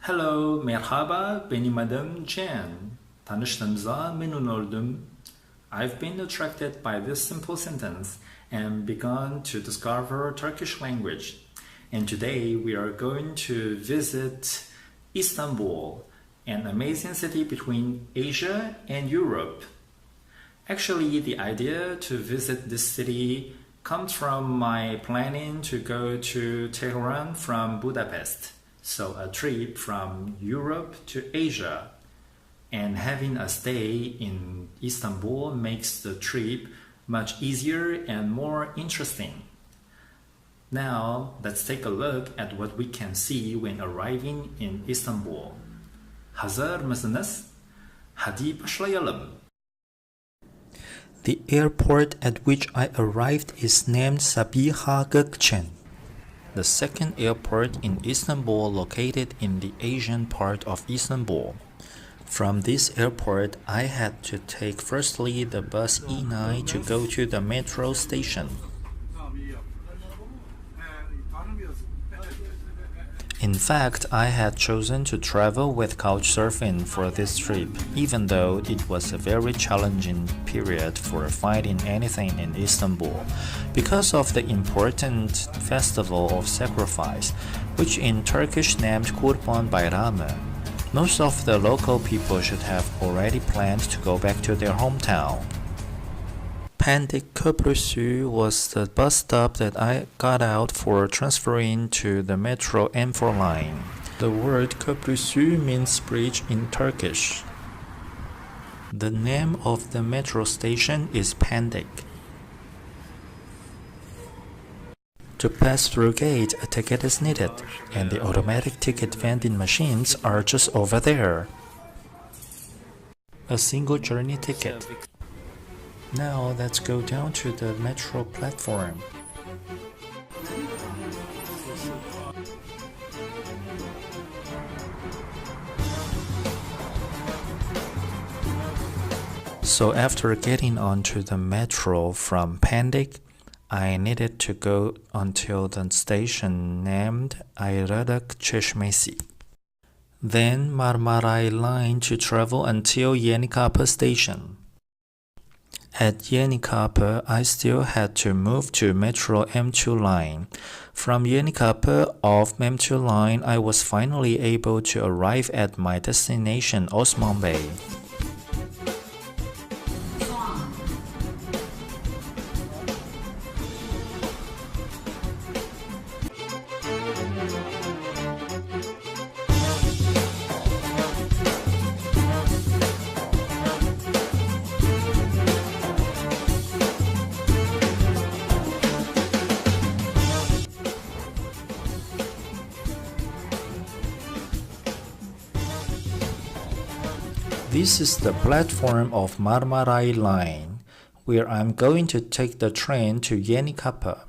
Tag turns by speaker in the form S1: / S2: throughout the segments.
S1: Hello, merhaba, benim adım Jen. Tanıştığımıza memnun oldum. I've been attracted by this simple sentence and begun to discover Turkish language. And today we are going to visit Istanbul, an amazing city between Asia and Europe. Actually, the idea to visit this city comes from my planning to go to Tehran from Budapest. So a trip from Europe to Asia. And having a stay in Istanbul makes the trip much easier and more interesting. Now, let's take a look at what we can see when arriving in Istanbul. Hazır mısınız? Hadi başlayalım.
S2: The airport at which I arrived is named Sabiha Gökçen. The second airport in Istanbul located in the Asian part of Istanbul. From this airport, I had to take firstly the bus E9 to go to the metro station. In fact, I had chosen to travel with couchsurfing for this trip, even though it was a very challenging period for finding anything in Istanbul, because of the important festival of sacrifice, which in Turkish named Kurban Bayramı. Most of the local people should have already planned to go back to their hometown. Pendik Köprüsü was the bus stop that I got out for transferring to the metro M4 line. The word Köprüsü means bridge in Turkish. The name of the metro station is Pendik. To pass through gate, a ticket is needed, and the automatic ticket vending machines are just over there. A single journey ticket. Now let's go down to the metro platform. So after getting onto the metro from Pendik, I needed to go until the station named Ayrılık Çeşmesi. Then Marmaray line to travel until Yenikapı station. At Yenikapı, I still had to move to Metro M2 line. From Yenikapı of M2 line, I was finally able to arrive at my destination, Osman Bey. This is the platform of Marmaray line, where I'm going to take the train to Yenikapı.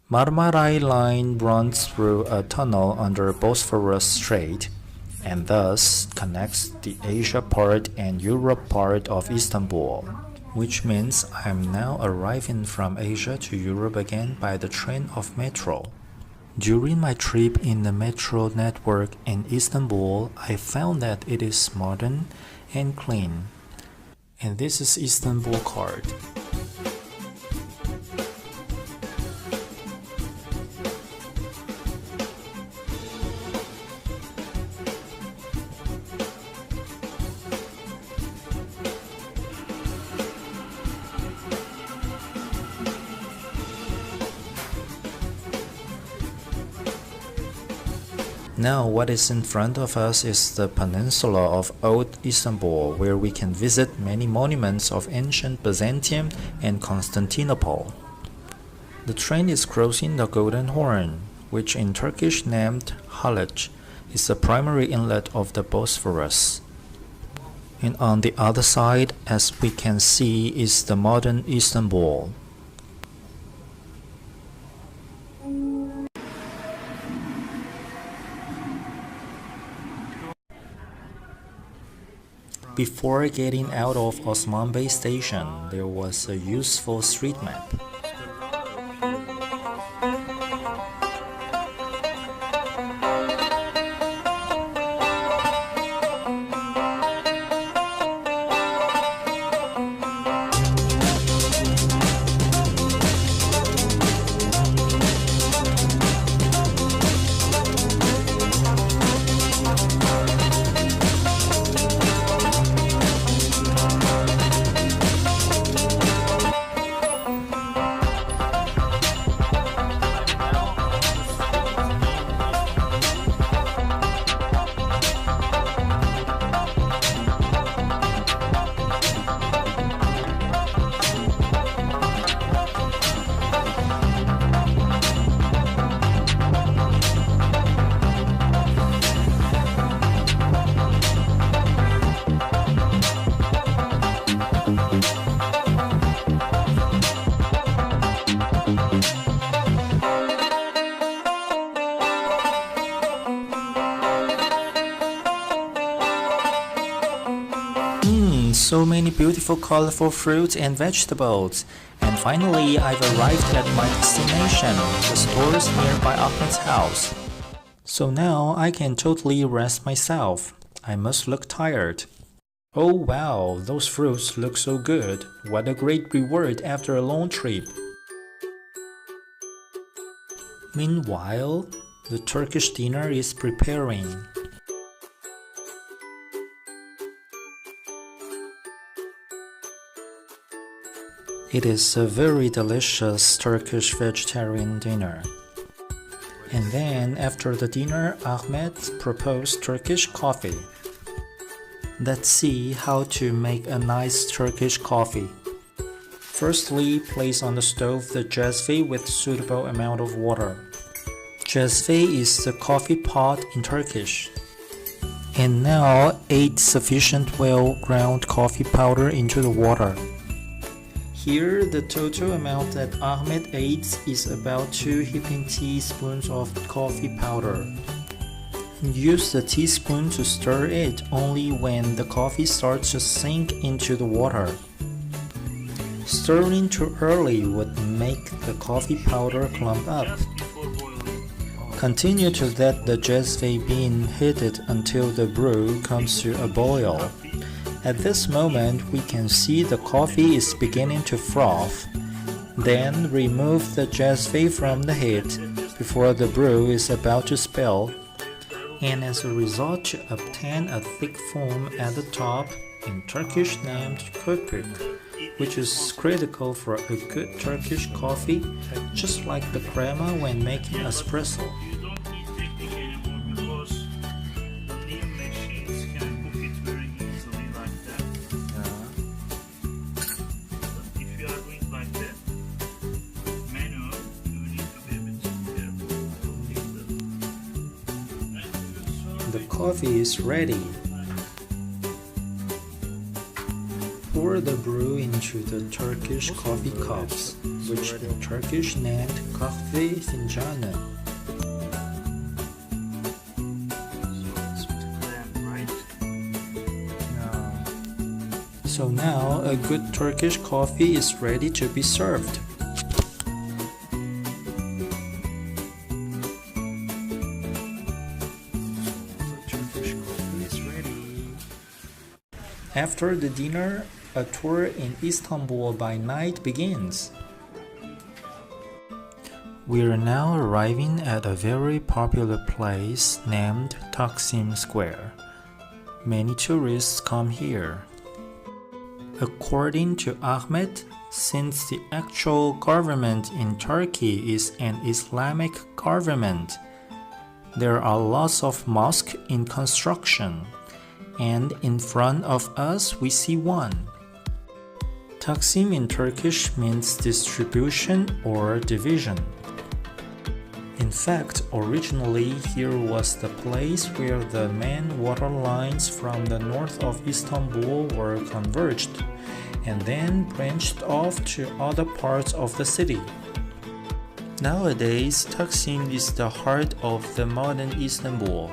S2: Marmaray line runs through a tunnel under Bosphorus Strait, and thus connects the Asia part and Europe part of Istanbul, which means I'm now arriving from Asia to Europe again by the train of metro. During my trip in the metro network in Istanbul, I found that it is modern and clean. And this is Istanbul card. Now what is in front of us is the peninsula of Old Istanbul, where we can visit many monuments of ancient Byzantium and Constantinople. The train is crossing the Golden Horn, which in Turkish named Haliç, is the primary inlet of the Bosphorus. And on the other side, as we can see, is the modern Istanbul. Before getting out of Osman Bey station, there was a useful street map. so many beautiful colorful fruits and vegetables. And finally, I've arrived at my destination, the stores nearby Ahmed's house. So now I can totally rest myself. I must look tired. Oh wow, those fruits look so good. What a great reward after a long trip. Meanwhile, the Turkish dinner is preparing. It is a very delicious Turkish vegetarian dinner. And then, after the dinner, Ahmed proposed Turkish coffee. Let's see how to make a nice Turkish coffee. Firstly, place on the stove the jazve with suitable amount of water. Jazve is the coffee pot in Turkish. And now add sufficient well-ground coffee powder into the water. Here, the total amount that Ahmed adds is about 2 heaping teaspoons of coffee powder. Use the teaspoon to stir it only when the coffee starts to sink into the water. Stirring too early would make the coffee powder clump up. Continue to let the jazve bean heated until the brew comes to a boil. At this moment, we can see the coffee is beginning to froth. Then remove the jazve from the heat before the brew is about to spill. And as a result, to obtain a thick foam at the top, in Turkish named köpük, which is critical for a good Turkish coffee, just like the crema when making espresso. The coffee is ready. Pour the brew into the Turkish coffee cups, which in Turkish named kahve fincanı. So now a good Turkish coffee is ready to be served. After the dinner, a tour in Istanbul by night begins. We are now arriving at a very popular place named Taksim Square. Many tourists come here. According to Ahmed, since the actual government in Turkey is an Islamic government, there are lots of mosques in construction. And in front of us we see one. Taksim in Turkish means distribution or division. In fact, originally here was the place where the main water lines from the north of Istanbul were converged and then branched off to other parts of the city. Nowadays, Taksim is the heart of the modern Istanbul.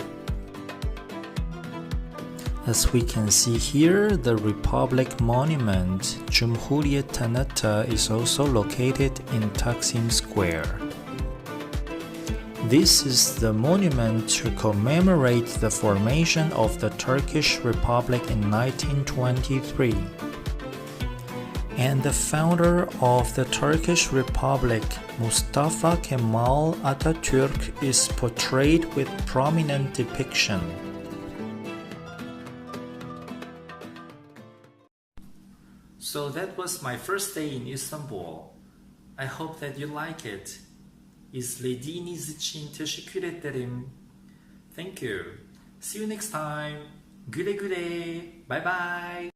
S2: As we can see here, the Republic Monument, Cumhuriyet Tanıtı, is also located in Taksim Square. This is the monument to commemorate the formation of the Turkish Republic in 1923. And the founder of the Turkish Republic, Mustafa Kemal Atatürk, is portrayed with prominent depiction.
S1: So that was my first day in Istanbul. I hope that you like it. İzlediğiniz için teşekkür ederim. Thank you. See you next time. Güle güle. Bye bye.